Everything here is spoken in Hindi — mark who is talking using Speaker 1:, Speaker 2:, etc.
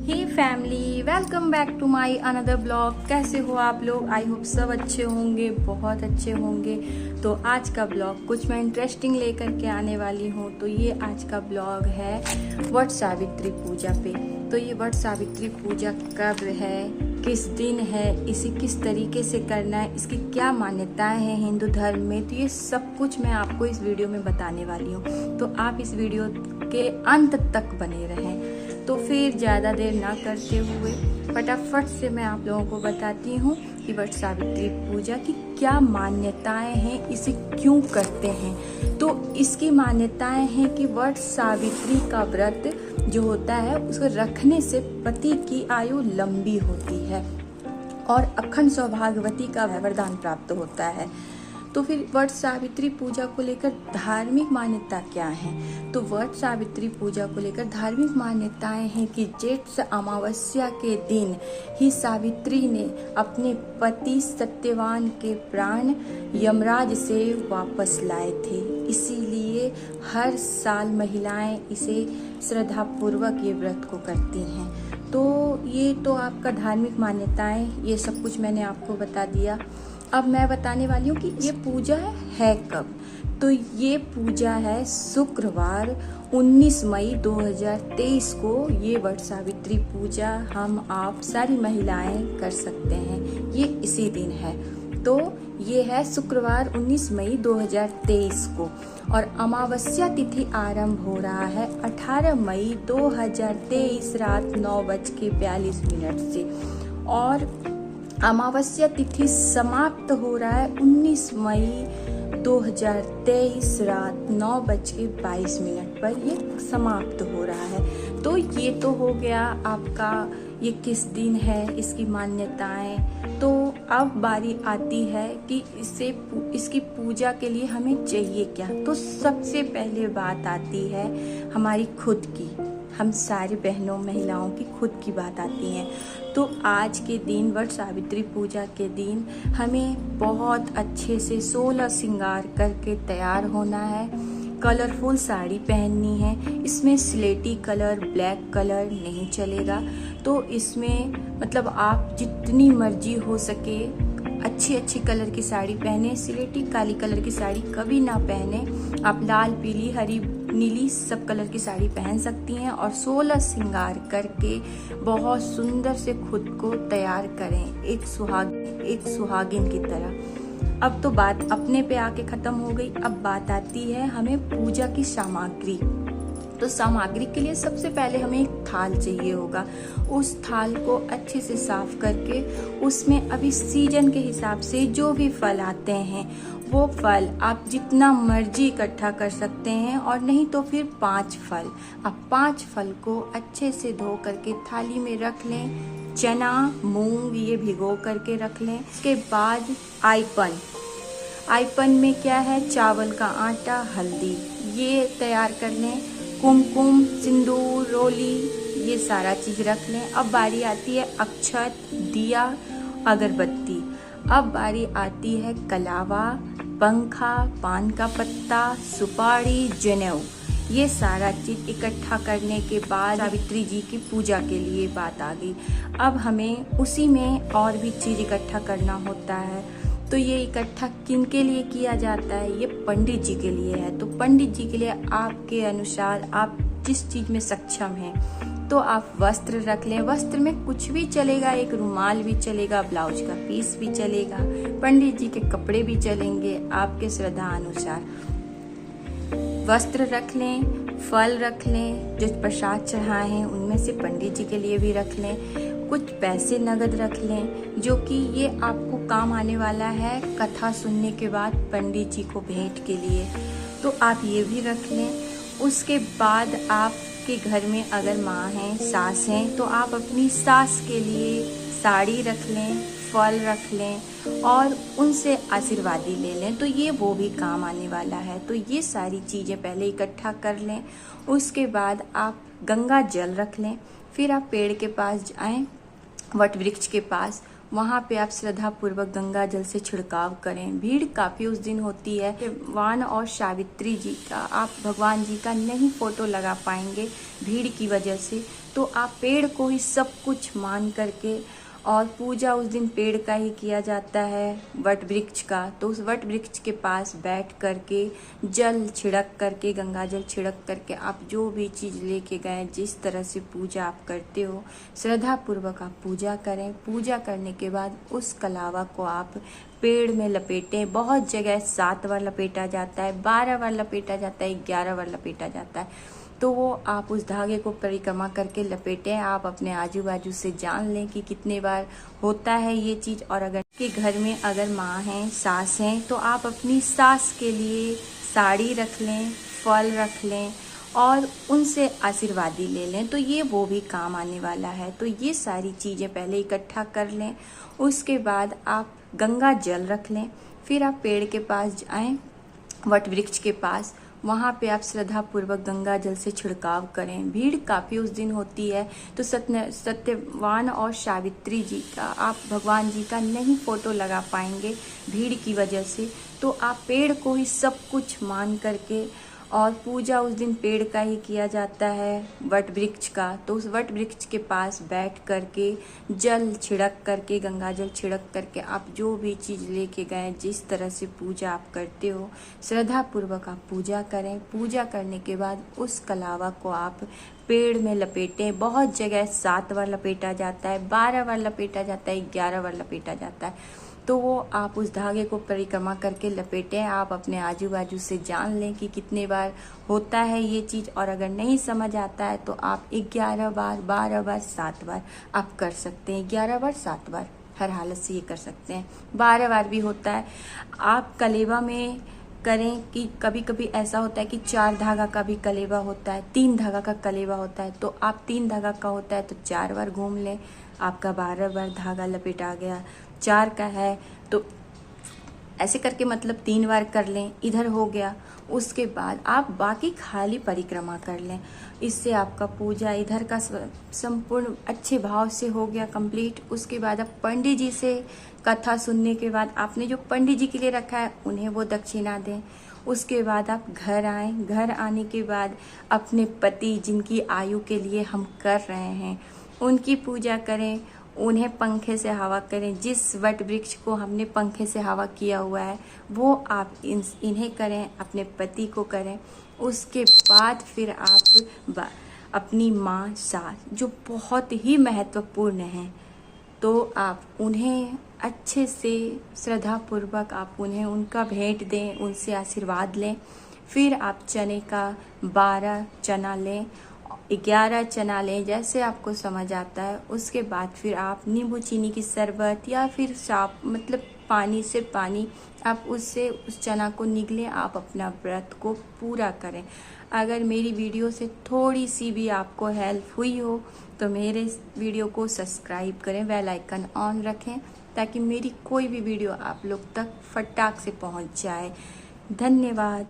Speaker 1: Hey family, welcome back to my another blog. कैसे हो आप लोग? आई होप सब अच्छे होंगे, बहुत अच्छे होंगे। तो आज का ब्लॉग कुछ मैं इंटरेस्टिंग लेकर के आने वाली हूँ। तो ये आज का ब्लॉग है वट सावित्री पूजा पे। तो ये वट सावित्री पूजा कब है, किस दिन है, इसे किस तरीके से करना है, इसकी क्या मान्यताएं हैं हिंदू धर्म में, तो ये सब कुछ मैं आपको इस वीडियो में बताने वाली हूँ। तो आप इस वीडियो के अंत तक बने रहें। तो फिर ज़्यादा देर ना करते हुए फटाफट से मैं आप लोगों को बताती हूँ कि वट सावित्री पूजा की क्या मान्यताएं हैं, इसे क्यों करते हैं। तो इसकी मान्यताएं हैं कि वट सावित्री का व्रत जो होता है उसको रखने से पति की आयु लंबी होती है और अखंड सौभाग्यवती का वरदान प्राप्त होता है। तो फिर वट सावित्री पूजा को लेकर धार्मिक मान्यता क्या है? तो वट सावित्री पूजा को लेकर धार्मिक मान्यताएं हैं कि जेठ अमावस्या के दिन ही सावित्री ने अपने पति सत्यवान के प्राण यमराज से वापस लाए थे। इसीलिए हर साल महिलाएं इसे श्रद्धापूर्वक ये व्रत को करती हैं। तो ये तो आपका धार्मिक मान्यताएं, ये सब कुछ मैंने आपको बता दिया। अब मैं बताने वाली हूँ कि ये पूजा है कब। तो ये पूजा है शुक्रवार 19 मई 2023 को। ये वट सावित्री पूजा हम आप सारी महिलाएं कर सकते हैं, ये इसी दिन है। तो ये है शुक्रवार 19 मई 2023 को और अमावस्या तिथि आरंभ हो रहा है 18 मई 2023 रात 9:42 से और अमावस्या तिथि समाप्त हो रहा है 19 मई 2023 रात 9:22 पर ये समाप्त हो रहा है। तो ये तो हो गया आपका ये किस दिन है, इसकी मान्यताएं। तो अब बारी आती है कि इसकी पूजा के लिए हमें चाहिए क्या। तो सबसे पहले बात आती है हमारी खुद की, हम सारी बहनों महिलाओं की खुद की बात आती है। तो आज के दिन वट सावित्री पूजा के दिन हमें बहुत अच्छे से 16 श्रृंगार करके तैयार होना है। कलरफुल साड़ी पहननी है। इसमें स्लेटी कलर, ब्लैक कलर नहीं चलेगा। तो इसमें मतलब आप जितनी मर्जी हो सके अच्छी अच्छी कलर की साड़ी पहने। स्लेटी काली कलर की साड़ी कभी ना पहने। आप लाल, पीली, हरी, नीली सब कलर की साड़ी पहन सकती हैं और 16 श्रृंगार करके बहुत सुंदर से खुद को तैयार करें, एक सुहागिन की तरह। अब तो बात अपने पे आके खत्म हो गई। अब बात आती है हमें पूजा की सामग्री। तो सामग्री के लिए सबसे पहले हमें एक थाल चाहिए होगा। उस थाल को अच्छे से साफ करके उसमें अभी सीजन के हिसाब से जो भी फल आते हैं वो फल आप जितना मर्जी इकट्ठा कर सकते हैं और नहीं तो फिर 5 फल। आप 5 फल को अच्छे से धो करके थाली में रख लें। चना, मूंग ये भिगो करके रख लें। उसके बाद आइपन में क्या है, चावल का आटा, हल्दी ये तैयार कर लें। कुमकुम, सिंदूर, रोली ये सारा चीज रख लें। अब बारी आती है अक्षत, दिया, अगरबत्ती। अब बारी आती है कलावा, पंखा, पान का पत्ता, सुपारी, जनेऊ। ये सारा चीज इकट्ठा करने के बाद सावित्री जी की पूजा के लिए बात आ गई। अब हमें उसी में और भी चीज इकट्ठा करना होता है। तो ये इकट्ठा किन के लिए किया जाता है? ये पंडित जी के लिए है। तो पंडित जी के लिए आपके अनुसार आप जिस चीज में सक्षम हैं तो आप वस्त्र रख लें। वस्त्र में कुछ भी चलेगा, एक रुमाल भी चलेगा, ब्लाउज का पीस भी चलेगा, पंडित जी के कपड़े भी चलेंगे, आपके श्रद्धा अनुसार। वस्त्र रख लें, फल रख लें, जो प्रसाद चढ़ाए हैं उनमें से पंडित जी के लिए भी रख लें। कुछ पैसे नगद रख लें जो कि ये आपको काम आने वाला है कथा सुनने के बाद पंडित जी को भेंट के लिए। तो आप ये भी रख लें। उसके बाद आपके घर में अगर माँ हैं, सास हैं, तो आप अपनी सास के लिए साड़ी रख लें, फल रख लें और उनसे आशीर्वादी ले लें। तो ये वो भी काम आने वाला है। तो ये सारी चीज़ें पहले इकट्ठा कर लें। उसके बाद आप गंगा जल रख लें। फिर आप पेड़ के पास जाएं, वट वृक्ष के पास, वहाँ पे आप श्रद्धा पूर्वक गंगा जल से छिड़काव करें। भीड़ काफ़ी उस दिन होती है। भगवान और सावित्री जी का, आप भगवान जी का नहीं फोटो लगा पाएंगे भीड़ की वजह से। तो आप पेड़ को ही सब कुछ मान करके, और पूजा उस दिन पेड़ का ही किया जाता है, वट वृक्ष का। तो उस वट वृक्ष के पास बैठ करके जल छिड़क करके, गंगा जल छिड़क करके आप जो भी चीज़ लेके गए, जिस तरह से पूजा आप करते हो, श्रद्धा पूर्वक आप पूजा करें। पूजा करने के बाद उस कलावा को आप पेड़ में लपेटें। बहुत जगह 7 बार लपेटा जाता है, 12 बार लपेटा जाता है, 11 बार लपेटा जाता है। तो वो आप उस धागे को परिक्रमा करके लपेटें। आप अपने आजू बाजू से जान लें कि कितने बार होता है ये चीज़। और अगर के घर में अगर माँ हैं, सास हैं, तो आप अपनी सास के लिए साड़ी रख लें, फल रख लें और उनसे आशीर्वादी ले लें, तो ये वो भी काम आने वाला है। तो ये सारी चीज़ें पहले इकट्ठा कर लें। उसके बाद आप गंगा जल रख लें। फिर आप पेड़ के पास जाएं, वट वृक्ष के पास, वहाँ पे आप श्रद्धा पूर्वक गंगा जल से छिड़काव करें। भीड़ काफ़ी उस दिन होती है, तो सत्यवान और सावित्री जी का, आप भगवान जी का नहीं फोटो लगा पाएंगे भीड़ की वजह से। तो आप पेड़ को ही सब कुछ मान करके, और पूजा उस दिन पेड़ का ही किया जाता है, वट वृक्ष का। तो उस वट वृक्ष के पास बैठ करके जल छिड़क करके, गंगा जल छिड़क करके आप जो भी चीज़ लेके गए, जिस तरह से पूजा आप करते हो, श्रद्धा पूर्वक आप पूजा करें। पूजा करने के बाद उस कलावा को आप पेड़ में लपेटें। बहुत जगह 7 बार लपेटा जाता है, 12 बार लपेटा जाता है, 11 बार लपेटा जाता है। तो वो आप उस धागे को परिक्रमा करके लपेटें। आप अपने आजू बाजू से जान लें कि कितने बार होता है ये चीज़। और अगर नहीं समझ आता है तो आप 11 बार, 12 बार, 7 बार आप कर सकते हैं। 11 बार, 7 बार हर हालत से ये कर सकते हैं। 12 बार भी होता है। आप कलेवा में करें कि कभी कभी ऐसा होता है कि 4 धागा का भी कलेवा होता है, 3 धागा का कलेवा होता है। तो आप 3 धागा का होता है तो 4 बार घूम लें, आपका 12 बार धागा लपेटा गया। 4 का है तो ऐसे करके मतलब 3 बार कर लें, इधर हो गया। उसके बाद आप बाकी खाली परिक्रमा कर लें। इससे आपका पूजा इधर का संपूर्ण अच्छे भाव से हो गया कंप्लीट। उसके बाद आप पंडित जी से कथा सुनने के बाद आपने जो पंडित जी के लिए रखा है उन्हें वो दक्षिणा दें। उसके बाद आप घर आएँ। घर आने के बाद अपने पति, जिनकी आयु के लिए हम कर रहे हैं, उनकी पूजा करें। उन्हें पंखे से हवा करें। जिस वट वृक्ष को हमने पंखे से हवा किया हुआ है वो आप इन्हें करें, अपने पति को करें। उसके बाद फिर आप अपनी माँ, सास, जो बहुत ही महत्वपूर्ण हैं, तो आप उन्हें अच्छे से श्रद्धा पूर्वक आप उन्हें उनका भेंट दें, उनसे आशीर्वाद लें। फिर आप चने का 12 चना लें, 11 चना लें, जैसे आपको समझ आता है। उसके बाद फिर आप नींबू चीनी की शरबत या फिर साफ मतलब पानी से पानी आप उससे उस चना को निगलें। आप अपना व्रत को पूरा करें। अगर मेरी वीडियो से थोड़ी सी भी आपको हेल्प हुई हो तो मेरे वीडियो को सब्सक्राइब करें, बेल आइकन ऑन रखें, ताकि मेरी कोई भी वीडियो आप लोग तक फटाक से पहुंच जाए। धन्यवाद।